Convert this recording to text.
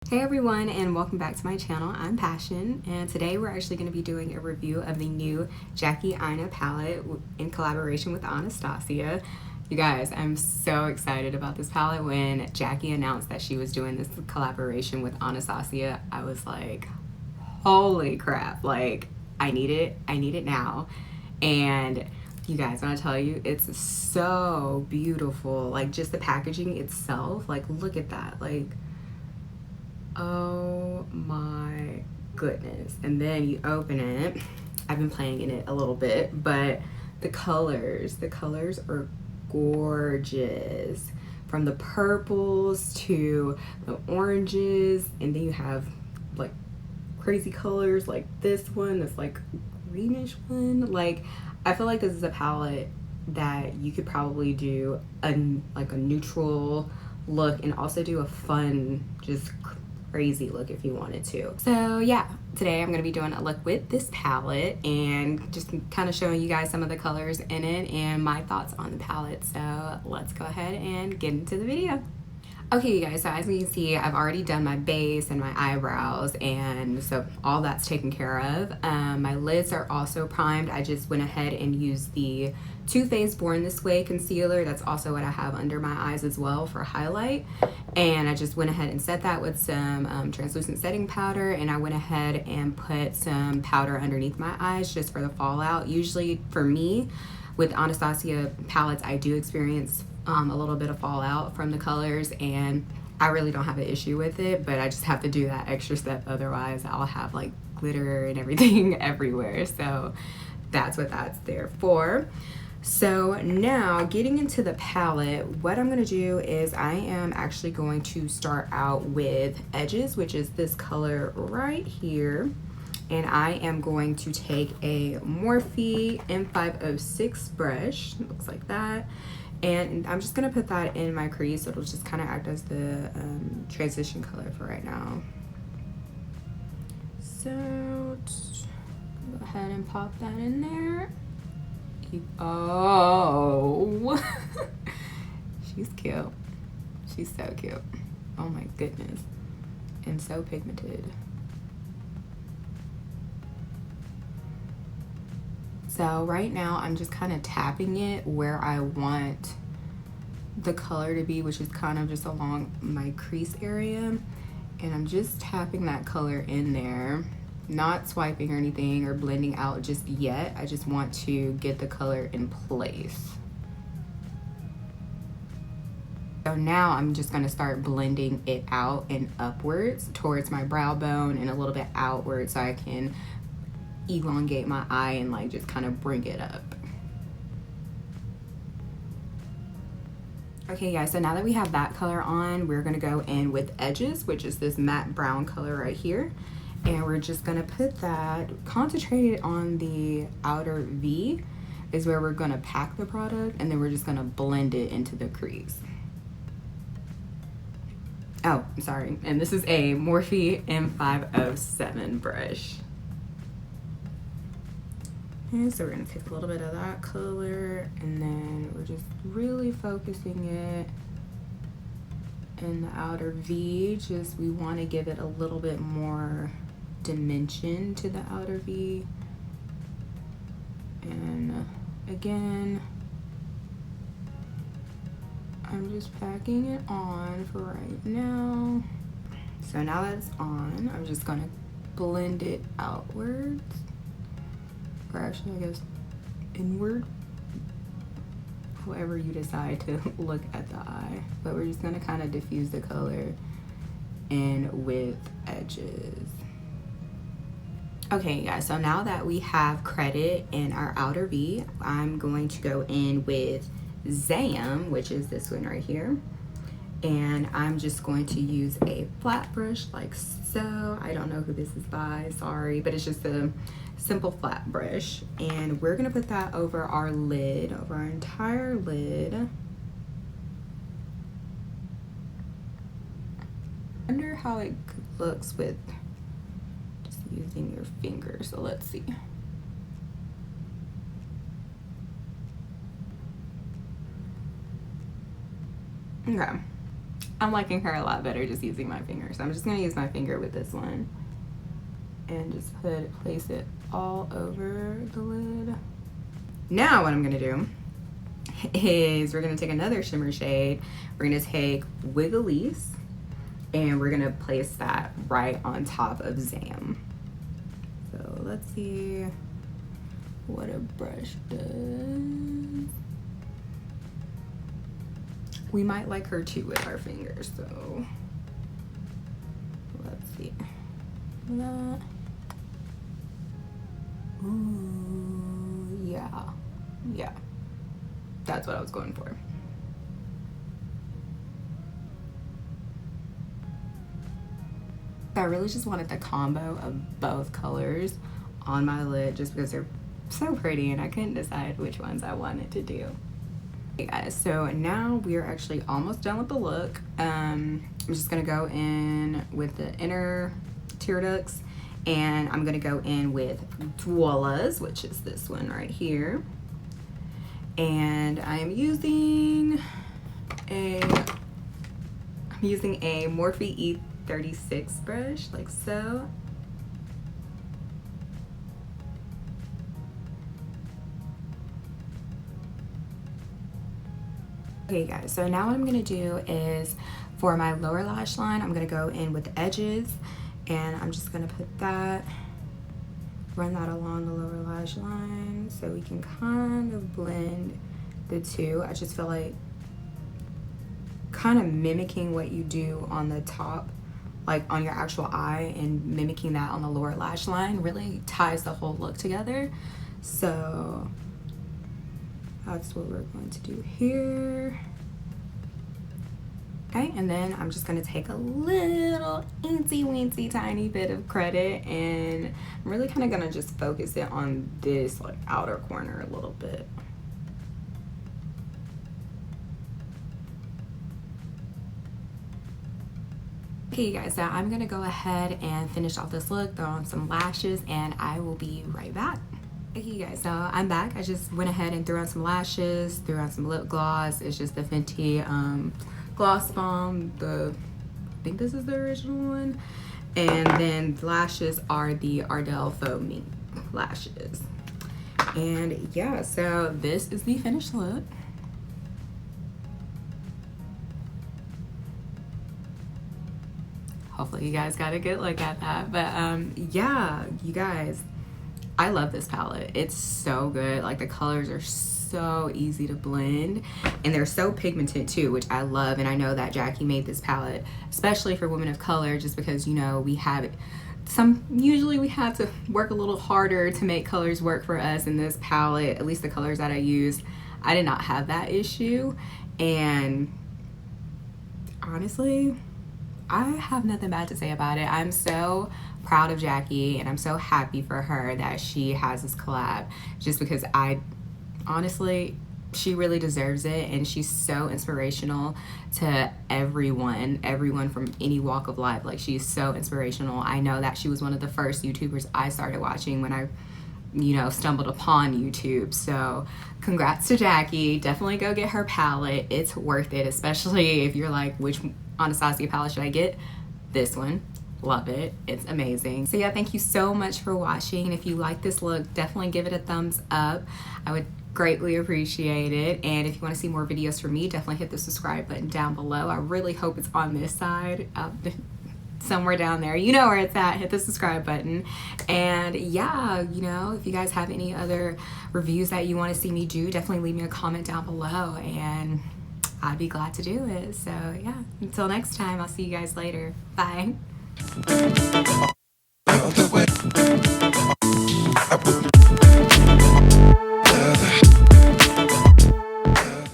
Hey everyone, and welcome back to my channel. I'm Passion, and today we're actually going to be doing a review of the new Jackie Aina palette in collaboration with Anastasia. You guys, I'm so excited about this palette. When Jackie announced that she was doing this collaboration with Anastasia, I was like, holy crap, like I need it now. And you guys, when I tell you, it's so beautiful. Like just the packaging itself, like look at that, like oh my goodness. And then you open it. I've been playing in it a little bit, but the colors are gorgeous. From the purples to the oranges, and then you have like crazy colors like this one, this like greenish one. Like I feel like this is a palette that you could probably do a neutral look and also do a fun, just crazy look if you wanted to. So yeah, today I'm going to be doing a look with this palette and just kind of showing you guys some of the colors in it and my thoughts on the palette. So let's go ahead and get into the video. Okay, you guys, so as you can see, I've already done my base and my eyebrows, and so all that's taken care of. My lids are also primed. I just went ahead and used the Too Faced Born This Way concealer. That's also what I have under my eyes as well for highlight. And I just went ahead and set that with some translucent setting powder, and I went ahead and put some powder underneath my eyes just for the fallout. Usually for me, with Anastasia palettes, I do experience a little bit of fallout from the colors, and I really don't have an issue with it, but I just have to do that extra step, otherwise I'll have like glitter and everything everywhere. So that's what that's there for. So now getting into the palette, what I'm going to do is I am actually going to start out with Edges, which is this color right here. And I am going to take a Morphe M506 brush, it looks like that. And I'm just gonna put that in my crease, so it'll just kind of act as the transition color for right now. So go ahead and pop that in there. Oh, she's cute. She's so cute. Oh my goodness. And so pigmented. So right now I'm just kind of tapping it where I want the color to be, which is kind of just along my crease area. And I'm just tapping that color in there, not swiping or anything or blending out just yet. I just want to get the color in place. So now I'm just going to start blending it out and upwards towards my brow bone and a little bit outward, so I can elongate my eye and like just kind of bring it up. Okay guys, so now that we have that color on, we're gonna go in with Edges, which is this matte brown color right here. And we're just gonna put that concentrated on the outer V is where we're gonna pack the product, and then we're just gonna blend it into the crease. Oh, I'm sorry. And this is a Morphe M507 brush. And so we're gonna take a little bit of that color, and then we're just really focusing it in the outer V. Just, we wanna give it a little bit more dimension to the outer V. And again, I'm just packing it on for right now. So now that it's on, I'm just gonna blend it outwards. Or actually, I guess inward, however you decide to look at the eye. But we're just gonna kind of diffuse the color in with Edges. Okay guys, so now that we have credit in our outer V, I'm going to go in with Zam, which is this one right here. And I'm just going to use a flat brush like so. I don't know who this is by, sorry, but it's just a simple flat brush. And we're gonna put that over our lid, over our entire lid. I wonder how it looks with just using your finger, so let's see. Okay. I'm liking her a lot better just using my finger. So I'm just gonna use my finger with this one and just place it all over the lid. Now what I'm gonna do is we're gonna take another shimmer shade. We're gonna take Wigglies and we're gonna place that right on top of Zam. So let's see what a brush does. We might like her too with our fingers, so let's see. That. Ooh, yeah. That's what I was going for. I really just wanted the combo of both colors on my lid just because they're so pretty and I couldn't decide which ones I wanted to do. Okay guys, so now we are actually almost done with the look. I'm just gonna go in with the inner tear ducts and I'm gonna go in with Dwala's, which is this one right here. And I am using a Morphe E36 brush, like so. Okay guys, so now what I'm gonna do is for my lower lash line, I'm gonna go in with the edges and I'm just gonna put that, run that along the lower lash line so we can kind of blend the two. I just feel like kind of mimicking what you do on the top, like on your actual eye, and mimicking that on the lower lash line really ties the whole look together. So that's what we're going to do here. Okay, and then I'm just gonna take a little eensy weensy tiny bit of credit and I'm really kind of gonna just focus it on this like outer corner a little bit. Okay you guys, so I'm gonna go ahead and finish off this look, throw on some lashes, and I will be right back. Okay you guys, so I'm back. I just went ahead and threw on some lashes, threw on some lip gloss. It's just the Fenty Gloss Bomb. I think this is the original one. And then the lashes are the Ardell Faux Mink lashes. And yeah, so this is the finished look. Hopefully you guys got a good look at that. But yeah, you guys, I love this palette. It's so good. Like the colors are so easy to blend and they're so pigmented too, which I love. And I know that Jackie made this palette especially for women of color just because, you know, we have usually we have to work a little harder to make colors work for us. In this palette, at least the colors that I used, I did not have that issue. And honestly, I have nothing bad to say about it. I'm so proud of Jackie and I'm so happy for her that she has this collab, just because honestly, she really deserves it and she's so inspirational to everyone from any walk of life. Like, she's so inspirational. I know that she was one of the first YouTubers I started watching when I, you know, stumbled upon YouTube. So congrats to Jackie. Definitely go get her palette. It's worth it, especially if you're like, which Anastasia palette should I get? This one. Love it. It's amazing. So yeah, thank you so much for watching. And if you like this look, definitely give it a thumbs up. I would greatly appreciate it. And if you want to see more videos from me, definitely hit the subscribe button down below. I really hope it's on this side, somewhere down there. You know where it's at. Hit the subscribe button. And yeah, you know, if you guys have any other reviews that you want to see me do, definitely leave me a comment down below and I'd be glad to do it. So yeah, until next time, I'll see you guys later. Bye.